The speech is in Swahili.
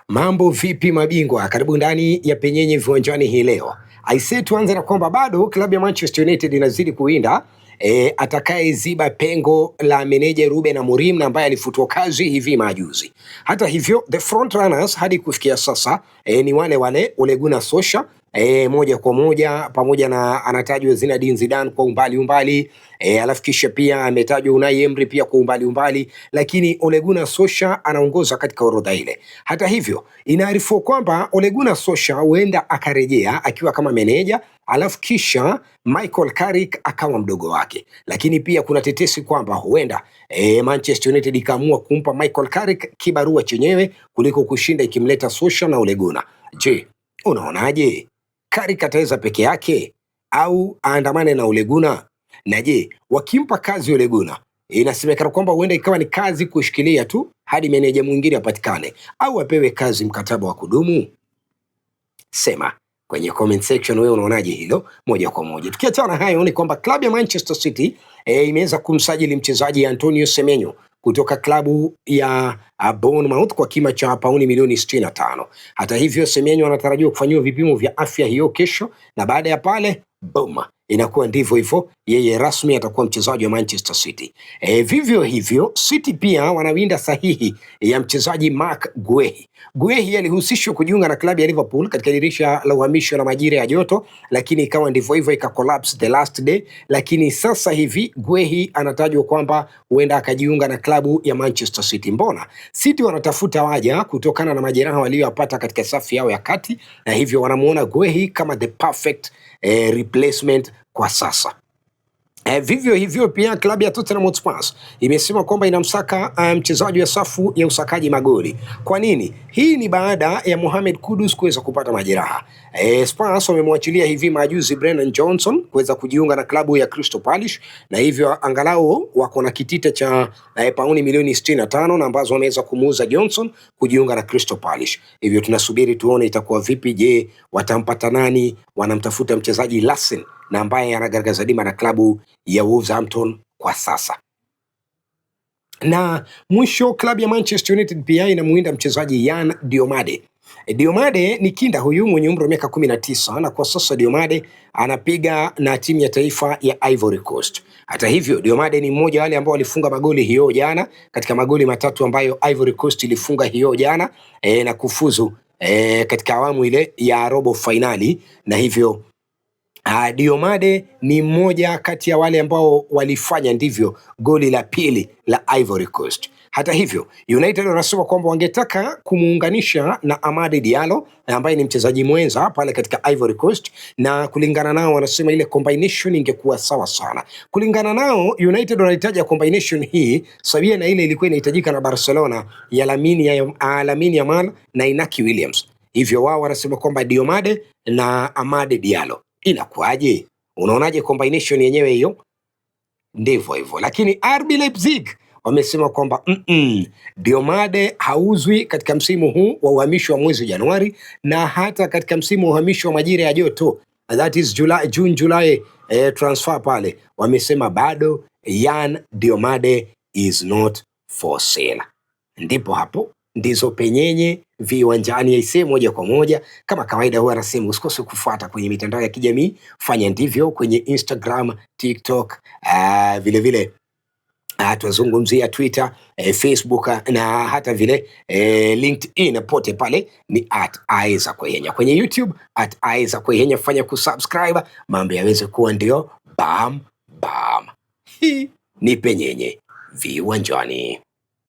Mambo vipi mabingwa? Karibu ndani ya Penyenye Viwanjani hii leo. Aisee, tuanze na kwamba bado klabu ya Manchester United inazidi kuinda atakayeziba pengo la meneja Ruben Amorim na ambaye alifutwa kazi hivi majuzi. Hata hivyo the front runners hadi kufikia sasa ni wale Ole Gunnar Solskjaer moja kwa moja, pamoja na anatajwa Zinedine Zidane kwa umbali alafu kisha pia ametajwa Unai Emery pia kwa umbali, lakini Ole Gunnar Solskjaer anaongoza katika orodha ile. Hata hivyo inaarifu kwamba Ole Gunnar Solskjaer huenda akarejea akiwa kama meneja, alafu kisha Michael Carrick akawa mdogo wake, lakini pia kuna tetesi kwamba huenda Manchester United ikaamua kumpa Michael Carrick kibarua chenyewe kuliko kushinda ikimleta Solskjaer na Ole Gunnar. Je, unaonaje? Carrick ataweza peke yake au aandamane na Ole Gunnar? Na je, wakimpa kazi Ole Gunnar, inasemekana kwamba huenda ikawa ni kazi kushikilia tu hadi meneja mwingine apatikane, au apewe kazi mkataba wa kudumu? Sema kwenye comment section wewe unaonaje hilo moja kwa moja. Tukiachana hayo, ni kwamba klabu ya Manchester City imeweza kumsajili mchezaji Antonio Semenyo kutoka klabu ya Bournemouth kwa kima cha pauni milioni 65. Hata hivyo Semenyo anatarajiwa kufanyiwa vipimo vya afya hiyo kesho, na baada ya pale boom, inakuwa ndivyo hivyo, yeye rasmi atakuwa mchezaji wa Manchester City. Vivyo hivyo City pia wanawinda sahihi ya mchezaji Marc Guehi. Guehi alihusishwa kujiunga na klabu ya Liverpool katika dirisha la uhamisho la majira ya joto, lakini ikawa ndivyo hivyo, collapse the last day. Lakini sasa hivi Guehi anatajwa kwamba huenda akajiunga na klabu ya Manchester City. Mbona City wanatafuta waja kutokana na majeraha waliyopata katika safu yao ya kati, na hivyo wanamuona Guehi kama the perfect replacement kwa sasa. Vivyo hivyo pia klabu ya Tottenham Hotspur imesema kwamba inamsaka mchezaji wa safu ya usakaji magoli. Kwa nini? Hii ni baada ya Mohamed Kudus kuweza kupata majeraha. Spurs wamemwachilia hivi majuzi Brennan Johnson kuweza kujiunga na klabu ya Crystal Palace, na hivyo angalau wako na kitita cha pauni milioni 65 na ambazo wameweza kumuuza Johnson kujiunga na Crystal Palace. Hivyo tunasubiri tuone itakuwa vipi. Je, watampata nani? Wanamtafuta mchezaji Lassen na ambaye anagaragaza dima na klabu ya Wolverhampton kwa sasa. Na mwisho klabu ya Manchester United pia inamuinda mchezaji Yan Diomande. Diomande ni kinda huyu mwenye umri wa miaka 19, na kwa sasa Diomande anapiga na timu ya taifa ya Ivory Coast. Hata hivyo Diomande ni mmoja wale ambao walifunga magoli hiyo jana, katika magoli matatu ambayo Ivory Coast ilifunga hiyo jana na kufuzu katika awamu ile ya robo finali, na hivyo Diomande ni mmoja kati ya wale ambao walifanya ndivyo goli la pili la Ivory Coast. Hata hivyo United wanasema kwamba wangetaka kumuunganisha na Amade Diallo ambaye ni mchezaji mwenza pale katika Ivory Coast, na kulingana nao wanasema ile combination ingekuwa sawa sana. Kulingana nao United wanahitaji combination hii sawia na ile ilikuwa inahitajika na Barcelona ya Lamine Yamal na Inaki Williams. Hivyo wao wanasema kwamba Diomande na Amade Diallo inakuaje? Unaonaje combination yenyewe hiyo? Ndivyo hivyo, lakini RB Leipzig wamesema kwamba Diomande hauzwi katika msimu huu wa uhamisho wa mwezi Januari, na hata katika msimu wa uhamisho wa majira ya joto, that is June July transfer pale, wamesema bado Yan Diomande is not for sale. Ndipo hapo ndizo penyenye viwanjani yaise moja kwa moja. Kama kawaida huwa anasema usikose kufuata kwenye mitandao ya kijamii, fanya ndivyo kwenye Instagram, TikTok, vile vile tuzungumzia Twitter, Facebook na hata vile LinkedIn, pote pale ni @IsaaCoihenya. Kwenye YouTube @IsaaCoihenya, fanya kusubscribe mambo yaweze kuwa ndio bam bam. Hii ni penyenye viwanjani.